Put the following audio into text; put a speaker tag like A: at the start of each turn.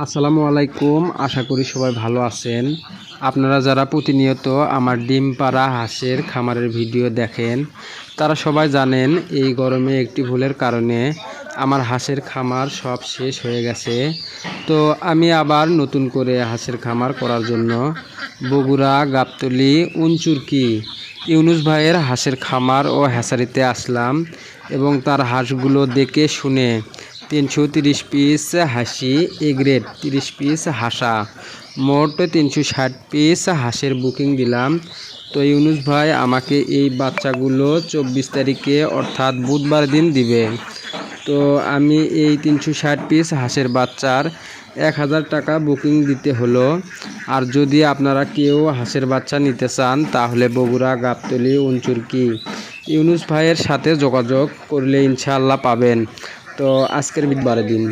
A: আসসালামু আলাইকুম। আশা করি সবাই ভালো আছেন। আপনারা যারা প্রতিনিয়ত আমার ডিম পাড়া হাঁসের খামারের ভিডিও দেখেন তারা সবাই জানেন এই গরমে একটি ভুলের কারণে আমার হাঁসের খামার সব শেষ হয়ে গেছে। তো আমি আবার নতুন করে হাঁসের খামার করার জন্য বগুড়া গাবতলী উনচুরকি ইউনুস ভাইয়ের হাঁসের খামার ও হ্যাচারিতে আসলাম এবং তার হাঁসগুলো দেখে শুনে 330 পিস হাঁসি এ গ্রেড 30 পিস হাঁসা মোট 360 পিস হাঁসের বুকিং দিলাম। তো ইউনুস ভাই আমাকে এই বাচ্চাগুলো 24 তারিখে অর্থাৎ বুধবার দিন দিবে। তো আমি এই 360 পিস হাঁসের বাচ্চার 1000 টাকা বুকিং দিতে হলো। আর যদি আপনারা কেউ হাঁসের বাচ্চা নিতে চান তাহলে বগুড়া গাবতলী উনচুরকি ইউনুস ভাইয়ের সাথে যোগাযোগ করলে ইনশাআল্লাহ পাবেন। তো আজকের বুধবারের দিন।